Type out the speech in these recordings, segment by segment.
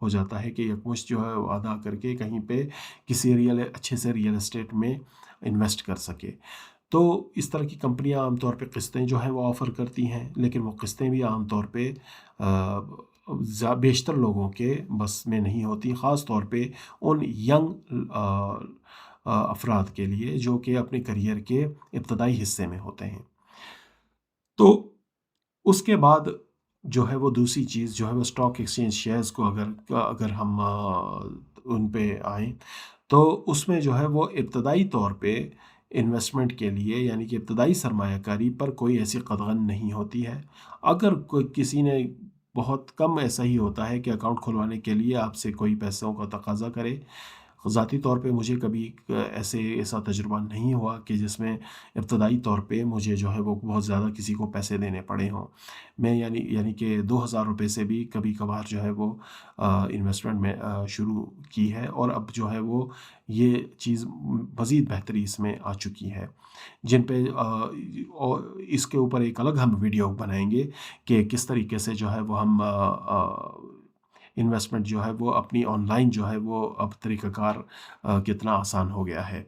ہو جاتا ہے کہ یکمشت جو ہے وہ ادا کر کے کہیں پہ کسی اچھے سے ریئل اسٹیٹ میں انویسٹ کر سکے۔ تو اس طرح کی کمپنیاں عام طور پہ قسطیں جو ہیں وہ آفر کرتی ہیں، لیکن وہ قسطیں بھی عام طور پہ بیشتر لوگوں کے بس میں نہیں ہوتی، خاص طور پہ ان ینگ افراد کے لیے جو کہ اپنے کریئر کے ابتدائی حصے میں ہوتے ہیں۔ تو اس کے بعد جو ہے وہ دوسری چیز جو ہے وہ اسٹاک ایکسچینج شیئرز کو اگر ہم ان پہ آئیں تو اس میں جو ہے وہ ابتدائی طور پہ انویسٹمنٹ کے لیے یعنی کہ ابتدائی سرمایہ کاری پر کوئی ایسی قدغن نہیں ہوتی ہے۔ اگر کوئی کسی نے بہت کم ایسا ہی ہوتا ہے کہ اکاؤنٹ کھلوانے کے لیے آپ سے کوئی پیسوں کا تقاضا کرے۔ ذاتی طور پہ مجھے کبھی ایسا تجربہ نہیں ہوا کہ جس میں ابتدائی طور پہ مجھے جو ہے وہ بہت زیادہ کسی کو پیسے دینے پڑے ہوں۔ میں یعنی کہ 2,000 روپے سے بھی کبھی کبھار جو ہے وہ انویسٹمنٹ میں شروع کی ہے، اور اب جو ہے وہ یہ چیز مزید بہتری اس میں آ چکی ہے، جن پہ اس کے اوپر ایک الگ ہم ویڈیو بنائیں گے کہ کس طریقے سے جو ہے وہ ہم انویسٹمنٹ جو ہے وہ اپنی آن لائن جو ہے وہ اب طریقہ کار کتنا آسان ہو گیا ہے۔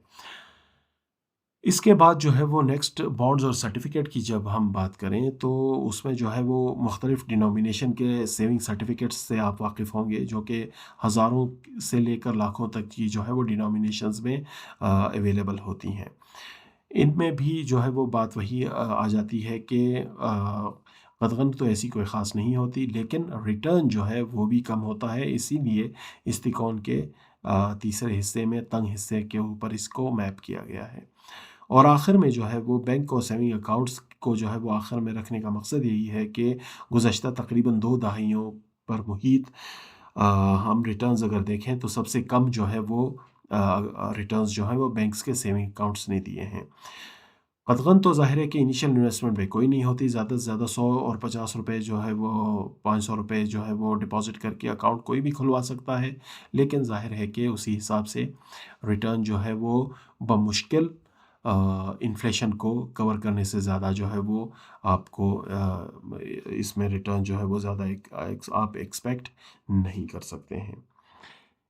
اس کے بعد جو ہے وہ نیکسٹ بانڈز اور سرٹیفکیٹ کی جب ہم بات کریں تو اس میں جو ہے وہ مختلف ڈینومینیشن کے سیونگ سرٹیفکیٹس سے آپ واقف ہوں گے، جو کہ ہزاروں سے لے کر لاکھوں تک کی جو ہے وہ ڈینومینیشنز میں اویلیبل ہوتی ہیں۔ ان میں بھی جو ہے وہ بات وہی آ جاتی ہے کہ قدغن تو ایسی کوئی خاص نہیں ہوتی، لیکن ریٹرن جو ہے وہ بھی کم ہوتا ہے، اسی لیے اس تکون کے تیسرے حصے میں تنگ حصے کے اوپر اس کو میپ کیا گیا ہے۔ اور آخر میں جو ہے وہ بینک اور سیونگ اکاؤنٹس کو جو ہے وہ آخر میں رکھنے کا مقصد یہی ہے کہ گزشتہ تقریباً 2 دہائیوں پر محیط ہم ریٹرنز اگر دیکھیں تو سب سے کم جو ہے وہ ریٹرنز جو ہیں وہ بینکس کے سیونگ اکاؤنٹس نے دیے ہیں۔ قطغاً تو ظاہر ہے کہ انیشیل انویسٹمنٹ پہ کوئی نہیں ہوتی، زیادہ سے زیادہ 100 اور 50 روپے جو ہے وہ 500 روپے جو ہے وہ ڈپازٹ کر کے اکاؤنٹ کوئی بھی کھلوا سکتا ہے، لیکن ظاہر ہے کہ اسی حساب سے ریٹرن جو ہے وہ بمشکل انفلیشن کو کور کرنے سے زیادہ جو ہے وہ آپ کو اس میں ریٹرن جو ہے وہ زیادہ آپ ایکسپیکٹ نہیں کر سکتے ہیں۔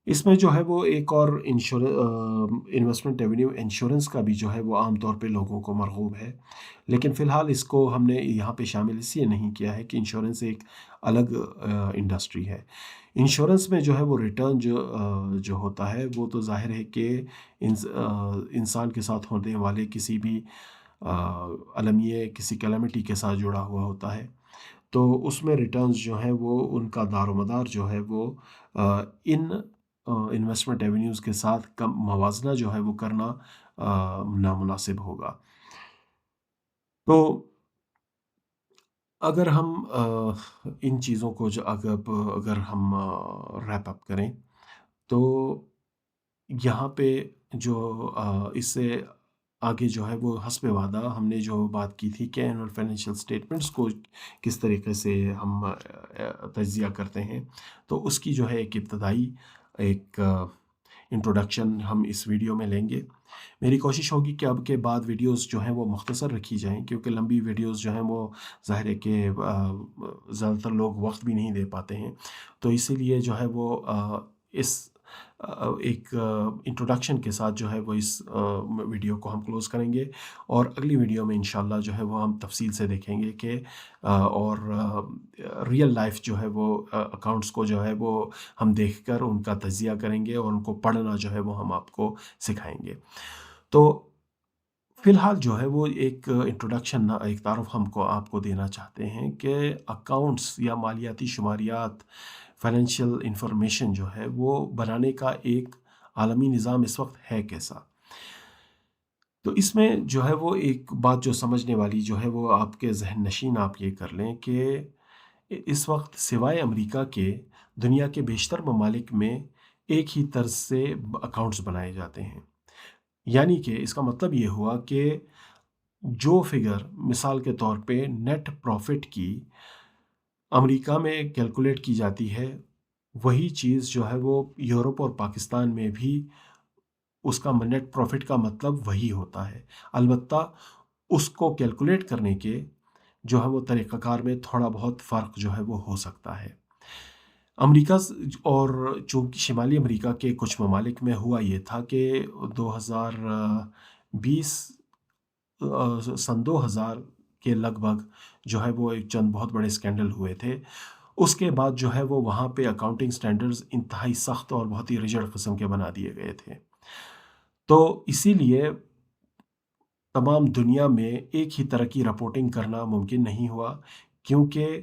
اس میں جو ہے وہ ایک اور انویسٹمنٹ ایونیو انشورنس کا بھی جو ہے وہ عام طور پہ لوگوں کو مرغوب ہے، لیکن فی الحال اس کو ہم نے یہاں پہ شامل اس لیے نہیں کیا ہے کہ انشورنس ایک الگ انڈسٹری ہے۔ انشورنس میں جو ہے وہ ریٹرن جو ہوتا ہے وہ تو ظاہر ہے کہ انسان کے ساتھ ہونے والے کسی بھی المیہ کسی کیلامٹی کے ساتھ جڑا ہوا ہوتا ہے، تو اس میں ریٹرنز جو ہیں وہ ان کا دار و مدار جو ہے وہ ان انویسٹمنٹ ایونیوز کے ساتھ کم موازنہ جو ہے وہ کرنا نامناسب ہوگا۔ تو اگر ہم ان چیزوں کو اگر ہم ریپ اپ کریں تو یہاں پہ جو اس سے آگے جو ہے وہ حسب وعدہ ہم نے جو بات کی تھی کہ اینول فائنینشیل اسٹیٹمنٹس کو کس طریقے سے ہم تجزیہ کرتے ہیں، تو اس کی جو ہے ایک ابتدائی ایک انٹروڈکشن ہم اس ویڈیو میں لیں گے۔ میری کوشش ہوگی کہ اب کے بعد ویڈیوز جو ہیں وہ مختصر رکھی جائیں، کیونکہ لمبی ویڈیوز جو ہیں وہ ظاہر ہے کہ زیادہ تر لوگ وقت بھی نہیں دے پاتے ہیں، تو اسی لیے جو ہے وہ اس ایک انٹروڈکشن کے ساتھ جو ہے وہ اس ویڈیو کو ہم کلوز کریں گے، اور اگلی ویڈیو میں انشاءاللہ جو ہے وہ ہم تفصیل سے دیکھیں گے کہ اور ریئل لائف جو ہے وہ اکاؤنٹس کو جو ہے وہ ہم دیکھ کر ان کا تجزیہ کریں گے اور ان کو پڑھنا جو ہے وہ ہم آپ کو سکھائیں گے۔ تو فی الحال جو ہے وہ ایک انٹروڈکشن ایک تعارف آپ کو دینا چاہتے ہیں کہ اکاؤنٹس یا مالیاتی شماریات فائنینشیل انفارمیشن جو ہے وہ بنانے کا ایک عالمی نظام اس وقت ہے کیسا۔ تو اس میں جو ہے وہ ایک بات جو سمجھنے والی جو ہے وہ آپ کے ذہن نشین آپ یہ کر لیں کہ اس وقت سوائے امریکہ کے دنیا کے بیشتر ممالک میں ایک ہی طرز سے اکاؤنٹس بنائے جاتے ہیں، یعنی کہ اس کا مطلب یہ ہوا کہ جو فگر مثال کے طور پہ نیٹ پروفٹ کی امریکہ میں کیلکولیٹ کی جاتی ہے، وہی چیز جو ہے وہ یورپ اور پاکستان میں بھی اس کا نیٹ پروفٹ کا مطلب وہی ہوتا ہے، البتہ اس کو کیلکولیٹ کرنے کے جو ہے وہ طریقہ کار میں تھوڑا بہت فرق جو ہے وہ ہو سکتا ہے۔ امریکہ اور چونکہ شمالی امریکہ کے کچھ ممالک میں ہوا یہ تھا کہ 2020 سن 2000 کے لگ بھگ جو ہے وہ ایک چند بہت بڑے اسکینڈل ہوئے تھے. اس کے بعد جو ہے وہ وہاں پہ اکاؤنٹنگ سٹینڈرڈز انتہائی سخت اور بہت ہی ریجڈ قسم کے بنا دیے گئے تھے. تو اسی لیے تمام دنیا میں ایک ہی طرح کی رپورٹنگ کرنا ممکن نہیں ہوا، کیونکہ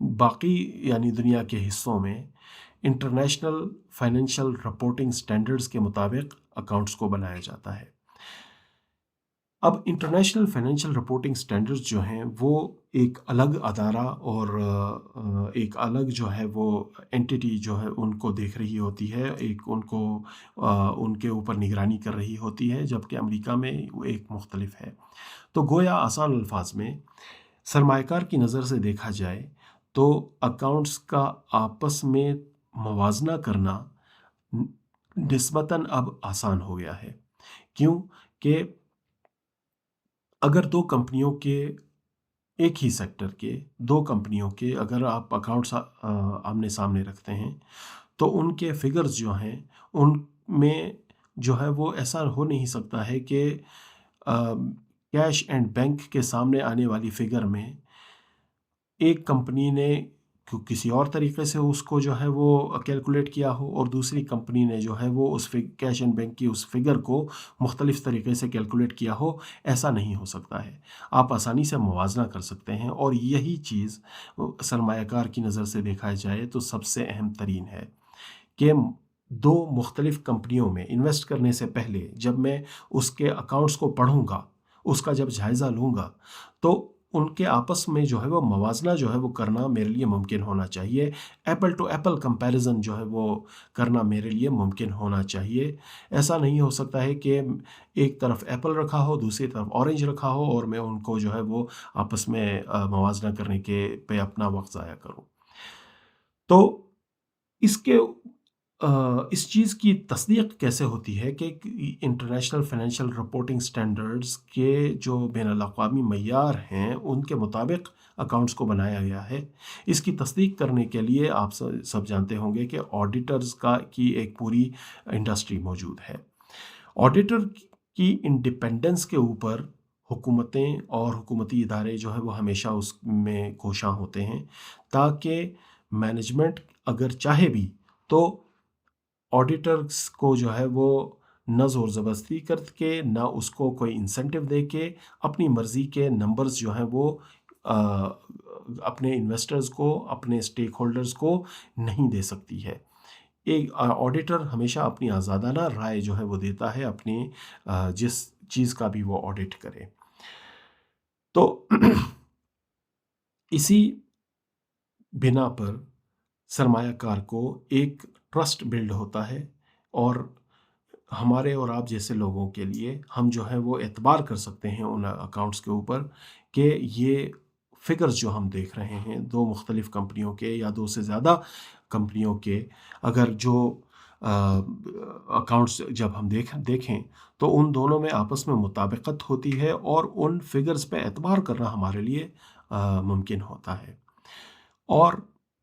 باقی یعنی دنیا کے حصوں میں انٹرنیشنل فائنینشیل رپورٹنگ سٹینڈرڈز کے مطابق اکاؤنٹس کو بنایا جاتا ہے. اب انٹرنیشنل فائنینشیل رپورٹنگ سٹینڈرڈز جو ہیں وہ ایک الگ ادارہ اور ایک الگ جو ہے وہ اینٹیٹی جو ہے ان کو دیکھ رہی ہوتی ہے، ایک ان کے اوپر نگرانی کر رہی ہوتی ہے، جبکہ امریکہ میں وہ ایک مختلف ہے. تو گویا آسان الفاظ میں سرمایہ کار کی نظر سے دیکھا جائے تو اکاؤنٹس کا آپس میں موازنہ کرنا نسبتاً اب آسان ہو گیا ہے. کیوں کہ اگر دو کمپنیوں کے ایک ہی سیکٹر کے دو کمپنیوں کے اگر آپ اکاؤنٹس آمنے سامنے رکھتے ہیں تو ان کے فگرز جو ہیں ان میں جو ہے وہ ایسا ہو نہیں سکتا ہے کہ کیش اینڈ بینک کے سامنے آنے والی فگر میں ایک کمپنی نے کسی اور طریقے سے اس کو جو ہے وہ کیلکولیٹ کیا ہو اور دوسری کمپنی نے جو ہے وہ اس کیش اینڈ بینک کی اس فگر کو مختلف طریقے سے کیلکولیٹ کیا ہو. ایسا نہیں ہو سکتا ہے. آپ آسانی سے موازنہ کر سکتے ہیں، اور یہی چیز سرمایہ کار کی نظر سے دیکھا جائے تو سب سے اہم ترین ہے کہ دو مختلف کمپنیوں میں انویسٹ کرنے سے پہلے جب میں اس کے اکاؤنٹس کو پڑھوں گا، اس کا جب جائزہ لوں گا، تو ان کے آپس میں جو ہے وہ موازنہ جو ہے وہ کرنا میرے لیے ممکن ہونا چاہیے. ایپل ٹو ایپل کمپیریزن جو ہے وہ کرنا میرے لیے ممکن ہونا چاہیے. ایسا نہیں ہو سکتا ہے کہ ایک طرف ایپل رکھا ہو، دوسری طرف اورنج رکھا ہو، اور میں ان کو جو ہے وہ آپس میں موازنہ کرنے کے پہ اپنا وقت ضائع کروں. تو اس چیز کی تصدیق کیسے ہوتی ہے کہ انٹرنیشنل فائنینشیل رپورٹنگ سٹینڈرڈز کے جو بین الاقوامی معیار ہیں ان کے مطابق اکاؤنٹس کو بنایا گیا ہے؟ اس کی تصدیق کرنے کے لیے آپ سب جانتے ہوں گے کہ آڈیٹرز کی ایک پوری انڈسٹری موجود ہے. آڈیٹر کی انڈیپینڈنس کے اوپر حکومتیں اور حکومتی ادارے جو ہے وہ ہمیشہ اس میں کوشاں ہوتے ہیں، تاکہ مینجمنٹ اگر چاہے بھی تو آڈیٹرز کو جو ہے وہ نہ زور زبردستی کر کے نہ اس کو کوئی انسینٹیو دے کے اپنی مرضی کے نمبرز جو ہیں وہ اپنے انویسٹرز کو، اپنے اسٹیک ہولڈرز کو نہیں دے سکتی ہے. ایک آڈیٹر ہمیشہ اپنی آزادانہ رائے جو ہے وہ دیتا ہے اپنی جس چیز کا بھی وہ آڈٹ کرے. تو اسی بنا پر سرمایہ کار کو ایک ٹرسٹ بلڈ ہوتا ہے، اور ہمارے اور آپ جیسے لوگوں کے لیے ہم جو ہے وہ اعتبار کر سکتے ہیں ان اکاؤنٹس کے اوپر کہ یہ فگرز جو ہم دیکھ رہے ہیں دو مختلف کمپنیوں کے یا دو سے زیادہ کمپنیوں کے، اگر جو اکاؤنٹس جب ہم دیکھیں تو ان دونوں میں آپس میں مطابقت ہوتی ہے، اور ان فگرز پہ اعتبار کرنا ہمارے لیے ممکن ہوتا ہے. اور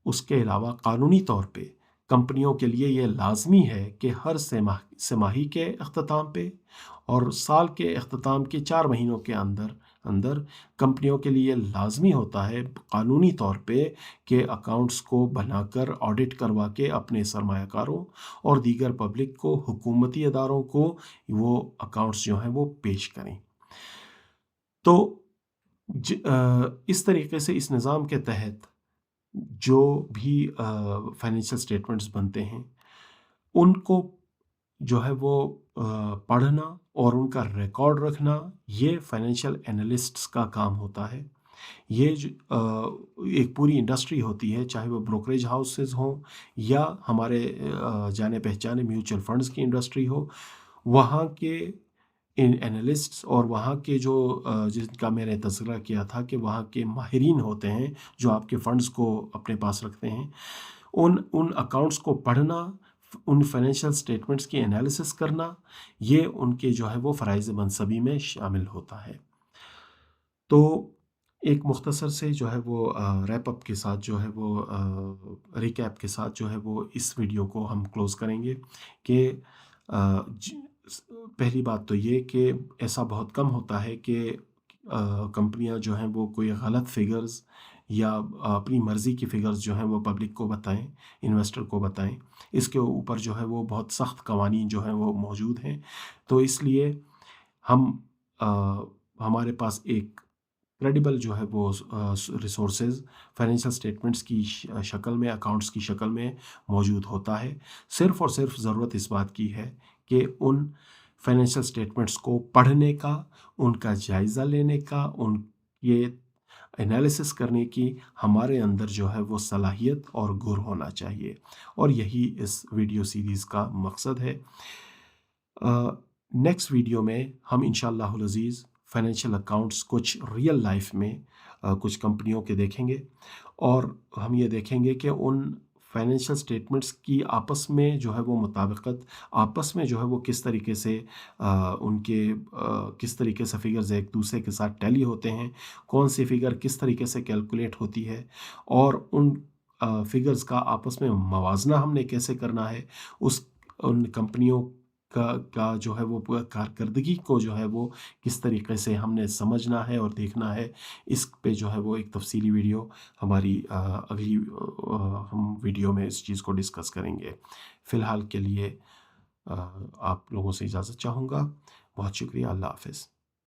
اس کے علاوہ قانونی طور پہ کمپنیوں کے لیے یہ لازمی ہے کہ ہر سماہی کے اختتام پہ اور سال کے اختتام کے 4 مہینوں کے اندر کمپنیوں کے لیے لازمی ہوتا ہے قانونی طور پہ کہ اکاؤنٹس کو بنا کر آڈٹ کروا کے اپنے سرمایہ کاروں اور دیگر پبلک کو، حکومتی اداروں کو وہ اکاؤنٹس جو ہیں وہ پیش کریں. تو اس طریقے سے اس نظام کے تحت جو بھی فائنینشیل سٹیٹمنٹس بنتے ہیں ان کو جو ہے وہ پڑھنا اور ان کا ریکارڈ رکھنا یہ فائنینشیل انالسٹس کا کام ہوتا ہے. یہ ایک پوری انڈسٹری ہوتی ہے، چاہے وہ بروکریج ہاؤسز ہوں یا ہمارے جانے پہچانے میوچل فنڈز کی انڈسٹری ہو. وہاں کے انالسٹس اور وہاں کے جو جن کا میں نے تذکرہ کیا تھا کہ وہاں کے ماہرین ہوتے ہیں جو آپ کے فنڈز کو اپنے پاس رکھتے ہیں، ان اکاؤنٹس کو پڑھنا، ان فائنینشیل سٹیٹمنٹس کی انالیسس کرنا، یہ ان کے جو ہے وہ فرائض منصبی میں شامل ہوتا ہے. تو ایک مختصر سے جو ہے وہ ریپ اپ کے ساتھ جو ہے وہ ریکیپ کے ساتھ جو ہے وہ اس ویڈیو کو ہم کلوز کریں گے کہ پہلی بات تو یہ کہ ایسا بہت کم ہوتا ہے کہ کمپنیاں جو ہیں وہ کوئی غلط فگرز یا اپنی مرضی کی فگرز جو ہیں وہ پبلک کو بتائیں، انویسٹر کو بتائیں۔ اس کے اوپر جو ہے وہ بہت سخت قوانین جو ہیں وہ موجود ہیں، تو اس لیے ہم ہمارے پاس ایک کریڈیبل جو ہے وہ ریسورسز فائنینشیل اسٹیٹمنٹس کی شکل میں، اکاؤنٹس کی شکل میں موجود ہوتا ہے۔ صرف اور صرف ضرورت اس بات کی ہے کہ ان فائنینشیل اسٹیٹمنٹس کو پڑھنے کا، ان کا جائزہ لینے کا، ان یہ انالیسس کرنے کی ہمارے اندر جو ہے وہ صلاحیت اور گر ہونا چاہیے، اور یہی اس ویڈیو سیریز کا مقصد ہے۔ نیکسٹ ویڈیو میں ہم انشاءاللہ العزیز فائنینشیل اکاؤنٹس کچھ ریئل لائف میں کچھ کمپنیوں کے دیکھیں گے، اور ہم یہ دیکھیں گے کہ ان فائنینشیل اسٹیٹمنٹس کی آپس میں جو ہے وہ مطابقت، آپس میں جو ہے وہ کس طریقے سے ان کے کس طریقے سے فگرز ایک دوسرے کے ساتھ ٹیلی ہوتے ہیں، کون سی فگر کس طریقے سے کیلکولیٹ ہوتی ہے، اور ان فگرز کا آپس میں موازنہ ہم نے کیسے کرنا ہے، ان کمپنیوں کا جو ہے وہ کارکردگی کو جو ہے وہ کس طریقے سے ہم نے سمجھنا ہے اور دیکھنا ہے۔ اس پہ جو ہے وہ ایک تفصیلی ویڈیو ہماری اگلی ہم ویڈیو میں اس چیز کو ڈسکس کریں گے۔ فی الحال کے لیے آپ لوگوں سے اجازت چاہوں گا۔ بہت شکریہ، اللہ حافظ۔